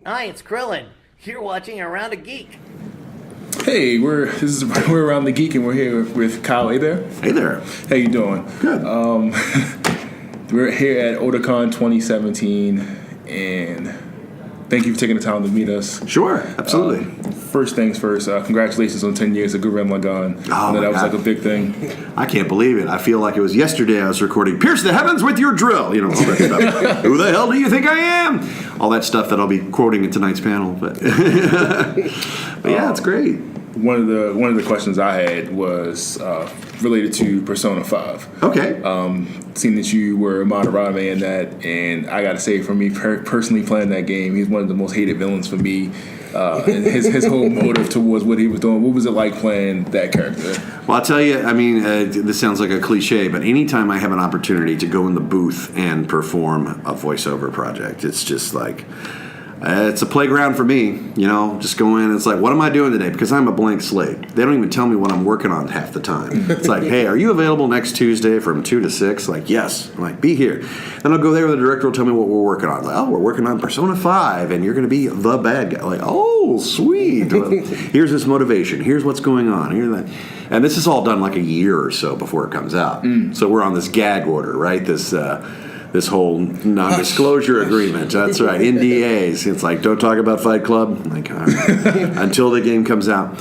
Hi, it's Krillin. You're watching Around a Geek. Hey, we're Around the Geek, and we're here with Kyle. Hey there. Hey there. How you doing? Good. We're here at Otakon 2017, and thank you for taking the time to meet us. Sure, absolutely. First things first, congratulations on 10 years of Gurren Lagann. I know that was like a big thing. I can't believe it. I feel like it was yesterday I was recording Pierce the Heavens with Your Drill. You know, all that stuff. Who the hell do you think I am? All that stuff that I'll be quoting in tonight's panel. But yeah, it's great. One of the questions I had was related to Persona 5. Okay. Seeing that you were Madarame in that, and I gotta say, for me personally playing that game, he's one of the most hated villains for me. And his whole motive towards what he was doing. What was it like playing that character? Well, I'll tell you, I mean, this sounds like a cliche, but anytime I have an opportunity to go in the booth and perform a voiceover project, it's just like, it's a playground for me, you know, just go in, it's like, what am I doing today? Because I'm a blank slate. They don't even tell me what I'm working on half the time. It's like, hey, are you available next Tuesday from 2 to 6? Like, yes. I'm like, be here. Then I'll go there, the director will tell me what we're working on. Like, oh, we're working on Persona 5, and you're going to be the bad guy. Like, oh, sweet. Well, here's this motivation. Here's what's going on. Here's that. And this is all done like a year or so before it comes out. So we're on this gag order, right? This whole non-disclosure agreement. That's right, NDAs. It's like, don't talk about Fight Club. Like, all right. Until the game comes out.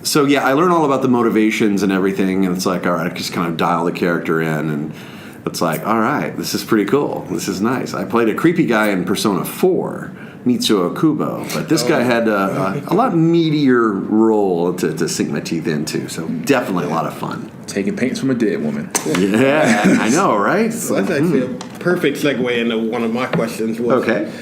So yeah, I learn all about the motivations and everything, and it's like, all right, I just kind of dial the character in, and it's like, all right, this is pretty cool. This is nice. I played a creepy guy in Persona 4, Mitsuo Kubo, but this guy had a lot meatier role to sink my teeth into, so definitely a lot of fun. Taking paints from a dead woman. Yeah, I know, right? So that's actually a perfect segue into one of my questions. Was, Okay.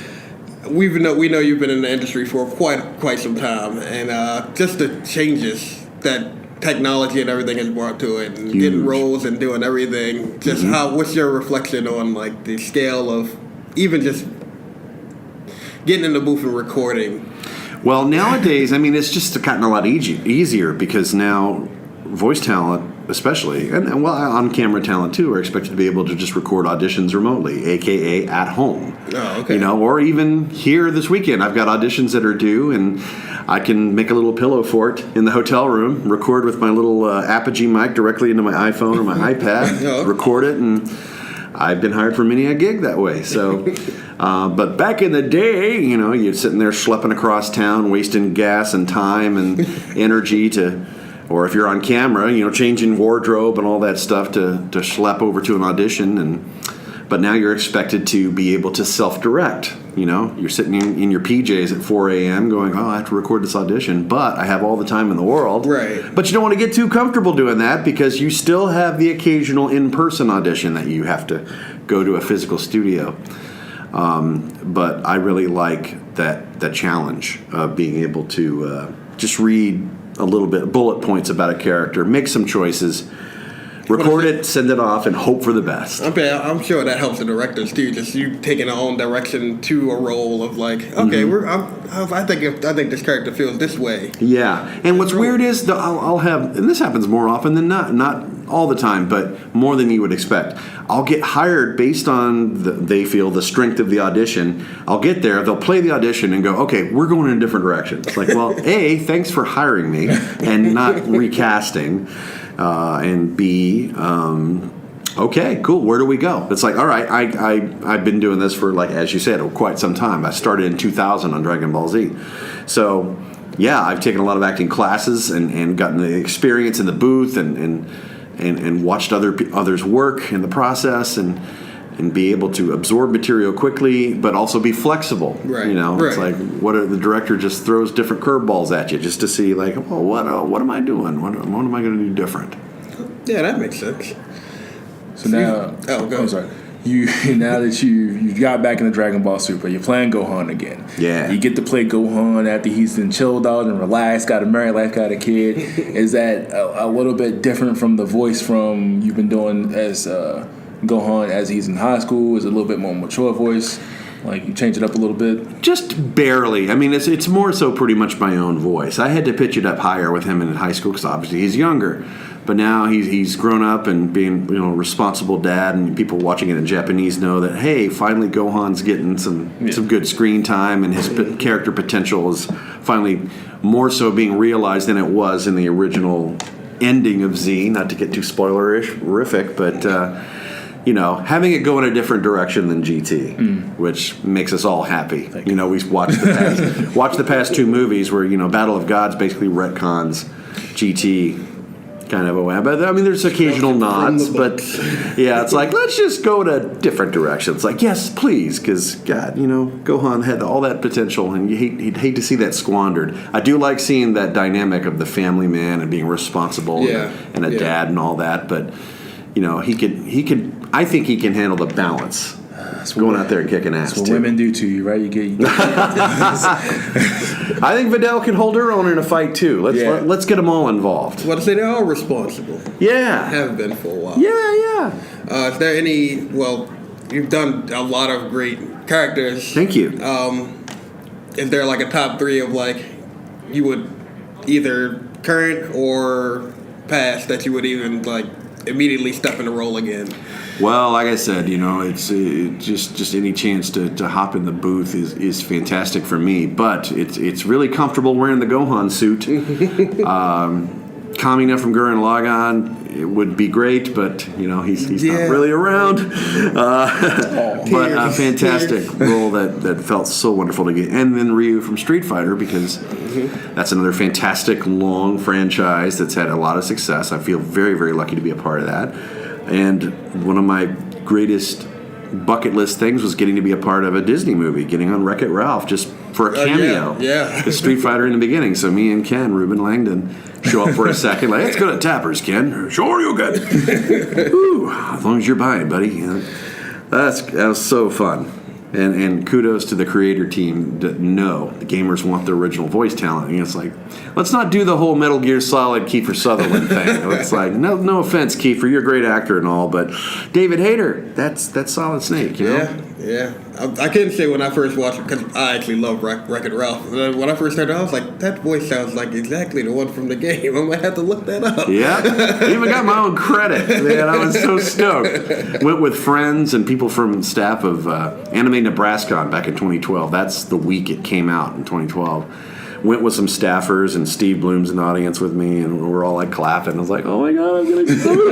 We know you've been in the industry for quite some time, and just the changes that technology and everything has brought to it, and getting roles and doing everything. Just what's your reflection on like the scale of even just getting in the booth and recording? Well, nowadays, I mean, it's just gotten a lot easier because now voice talent, especially, and well, on-camera talent too, are expected to be able to just record auditions remotely, a.k.a. at home. Oh, okay. You know, or even here this weekend, I've got auditions that are due, and I can make a little pillow fort in the hotel room, record with my little Apogee mic directly into my iPhone or my iPad, record it, and I've been hired for many a gig that way. So, but back in the day, you know, you're sitting there schlepping across town, wasting gas and time and energy to, or if you're on camera, you know, changing wardrobe and all that stuff to schlep over to an audition. But now you're expected to be able to self-direct. You know, you're sitting in your PJs at 4 a.m. going, oh, I have to record this audition, but I have all the time in the world. Right. But you don't want to get too comfortable doing that because you still have the occasional in-person audition that you have to go to a physical studio. But I really like that challenge of being able to just read a little bit, bullet points about a character, make some choices, record it, send it off, and hope for the best. Okay, I'm sure that helps the directors too. Just you taking your own direction to a role of like, okay, I think this character feels this way. Yeah, and what's weird is I'll have, and this happens more often than not all the time, but more than you would expect. I'll get hired based on they feel the strength of the audition. I'll get there, they'll play the audition and go, okay, we're going in a different direction. It's like, well, A, thanks for hiring me and not recasting. And B, okay, cool, where do we go? It's like, all right, I've been doing this for, like, as you said, quite some time. I started in 2000 on Dragon Ball Z. So, yeah, I've taken a lot of acting classes and gotten the experience in the booth and watched others work in the process and be able to absorb material quickly, but also be flexible. Right. You know, right. It's like the director just throws different curveballs at you just to see, like, oh, what am I doing? What am I going to do different? Yeah, that makes sense. So now, I'm sorry. Now that you got back in the Dragon Ball Super, you're playing Gohan again. Yeah. You get to play Gohan after he's been chilled out and relaxed, got a married life, got a kid. Is that a little bit different from the voice from you've been doing as Gohan as he's in high school? Is it a little bit more mature voice? Like, you change it up a little bit? Just barely. I mean, it's more so pretty much my own voice. I had to pitch it up higher with him in high school because obviously he's younger. But now he's grown up and being a responsible dad, and people watching it in Japanese know that, hey, finally Gohan's getting some good screen time, and his character potential is finally more so being realized than it was in the original ending of Z. Not to get too spoilerific, but having it go in a different direction than GT, which makes us all happy. We watched the past two movies where Battle of Gods basically retcons GT. Kind of a way, but I mean, there's occasional nods, but yeah, it's like, let's just go in a different direction. It's like, yes, please, because God, Gohan had all that potential, and he'd hate to see that squandered. I do like seeing that dynamic of the family man and being responsible and a dad and all that, but he could. I think he can handle the balance. Going out there and kicking ass. That's what too. Women do to you, right? You get I think Videl can hold her own in a fight too. Let's get them all involved. Well, they're all responsible. Yeah, Have been for a while. Yeah. Is there any? Well, you've done a lot of great characters. Thank you. Is there like a top three of like you would either current or past that you would even like immediately step in the role again? Well, like I said, it's just any chance to hop in the booth is fantastic for me. But it's really comfortable wearing the Gohan suit. Kamina from Gurren Lagann, it would be great, but he's not really around. But a fantastic role that felt so wonderful to get. And then Ryu from Street Fighter, because that's another fantastic long franchise that's had a lot of success. I feel very, very lucky to be a part of that. And one of my greatest bucket list things was getting to be a part of a Disney movie, getting on Wreck-It Ralph just for a cameo. Yeah. The Street Fighter in the beginning. So me and Ken, Ruben Langdon, show up for a second. Like, let's go to Tappers, Ken. Sure, you good. Whew, as long as you're buying, buddy. That was so fun. And kudos to the creator team that know the gamers want the original voice talent. And it's like, let's not do the whole Metal Gear Solid Kiefer Sutherland thing. It's like, no offense, Kiefer, you're a great actor and all, but David Hayter, that's Solid Snake, Yeah. I couldn't say when I first watched it, because I actually love Wreck-It Ralph. When I first heard it, I was like, that voice sounds like exactly the one from the game. I might have to look that up. Yeah. I even got my own credit. Man, I was so stoked. Went with friends and people from staff of Anime Nebraska back in 2012. That's the week it came out in 2012. Went with some staffers, and Steve Bloom's in the audience with me, and we're all like clapping. I was like, oh my God, I'm gonna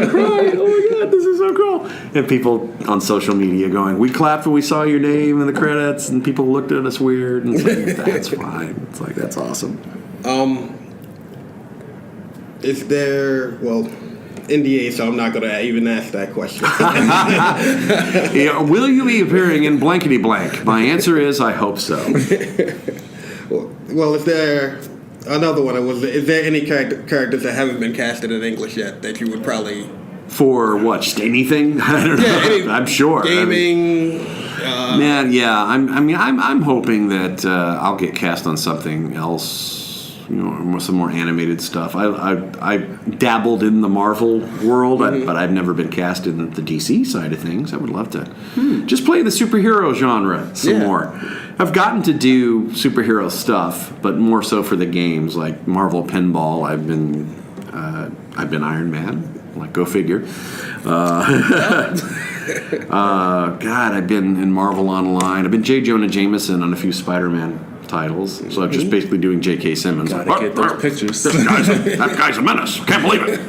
cry. Oh my God, this is so cool. And people on social media going, we clapped when we saw your name in the credits, and people looked at us weird. And it's like, that's fine. It's like, that's awesome. Is there, NDA, so I'm not going to even ask that question. Will you be appearing in blankety blank? My answer is, I hope so. Well, is there another one? Is there any characters that haven't been casted in English yet that you would probably... For what? Just anything? I don't know. I'm sure. Gaming... Man, yeah. I'm hoping that I'll get cast on something else. Some more animated stuff. I dabbled in the Marvel world, but I've never been cast in the DC side of things. I would love to just play the superhero genre some more. I've gotten to do superhero stuff, but more so for the games, like Marvel Pinball. I've been Iron Man. Like, go figure. God, I've been in Marvel Online. I've been J. Jonah Jameson on a few Spider-Man titles. So I'm just basically doing J.K. Simmons. Gotta get those pictures. That guy's a menace. Can't believe it.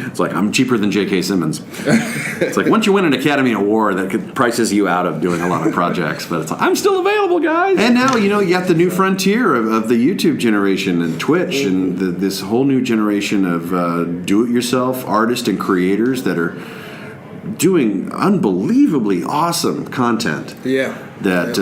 It's like, I'm cheaper than J.K. Simmons. It's like, once you win an Academy Award, that prices you out of doing a lot of projects. But it's like, I'm still available, guys. And now, you got the new frontier of the YouTube generation and Twitch and this whole new generation of do-it-yourself artists and creators that are doing unbelievably awesome content. Yeah. That,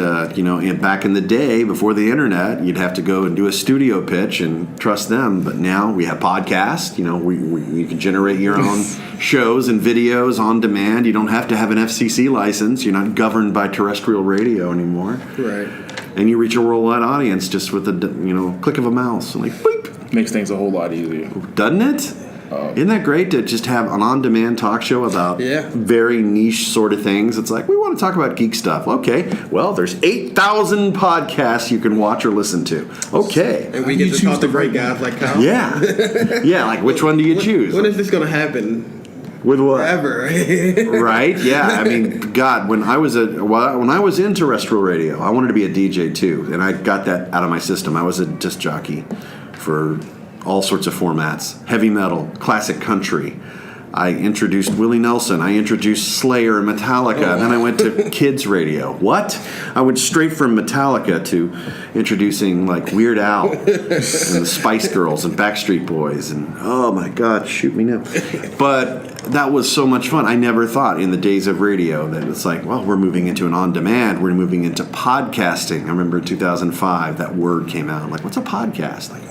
back in the day, before the internet, you'd have to go and do a studio pitch and trust them. But now we have podcasts. You can generate your own shows and videos on demand. You don't have to have an FCC license. You're not governed by terrestrial radio anymore. Right. And you reach a worldwide audience just with a click of a mouse. And like, beep. Makes things a whole lot easier. Doesn't it? Isn't that great to just have an on-demand talk show about very niche sort of things? It's like, we want to talk about geek stuff. Okay, well, there's 8,000 podcasts you can watch or listen to. Okay. And we get to talk to great guys like Kyle. Yeah. Yeah, like which one do you choose? When is this going to happen? With what? Forever. Right? Yeah. I mean, God, when I was in terrestrial radio, I wanted to be a DJ too, and I got that out of my system. I was a disc jockey for all sorts of formats: heavy metal, classic country. I introduced Willie Nelson. I introduced Slayer and Metallica. And then I went to kids radio. What? I went straight from Metallica to introducing like Weird Al and the Spice Girls and Backstreet Boys. And oh my God, shoot me now. But that was so much fun. I never thought in the days of radio that it's like, well, we're moving into an on-demand. We're moving into podcasting. I remember in 2005 that word came out. I'm like, what's a podcast? Like,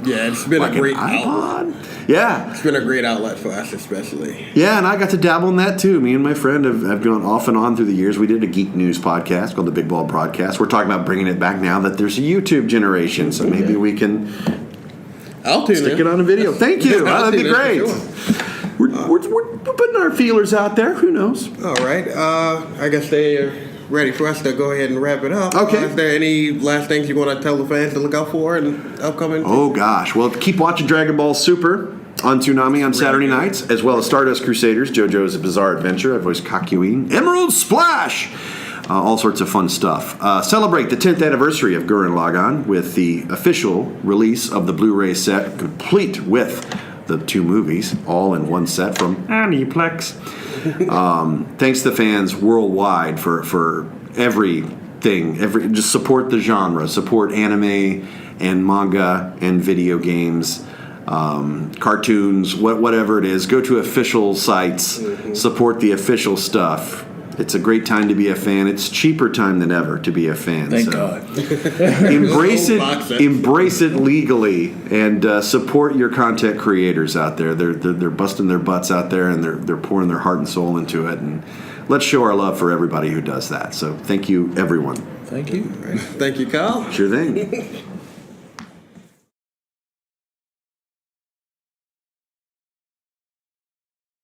yeah, it's been like a great an iPod. outlet. Yeah. It's been a great outlet for us, especially. Yeah, and I got to dabble in that too. Me and my friend have gone off and on through the years. We did a geek news podcast called the Big Ball Broadcast. We're talking about bringing it back now that there's a YouTube generation, so maybe we can stick it on a video. Thank you. That'd be great. Sure. We're putting our feelers out there. Who knows? All right. I guess they're ready for us to go ahead and wrap it up. Okay. Is there any last things you want to tell the fans to look out for in upcoming? Oh, gosh. Well, keep watching Dragon Ball Super on Toonami on Saturday nights, as well as Stardust Crusaders, JoJo's Bizarre Adventure. I voice Kakyoin. Emerald Splash! All sorts of fun stuff. Celebrate the 10th anniversary of Gurren Lagann with the official release of the Blu-ray set, complete with the 2 movies, all in one set from Aniplex. Thanks to fans worldwide for everything. Just support the genre, support anime and manga and video games, cartoons, whatever it is. Go to official sites, support the official stuff. It's a great time to be a fan. It's cheaper time than ever to be a fan. Thank God. Embrace it legally, and support your content creators out there. They're busting their butts out there, and they're pouring their heart and soul into it. And let's show our love for everybody who does that. So thank you, everyone. Thank you. Thank you, Kyle. Sure thing.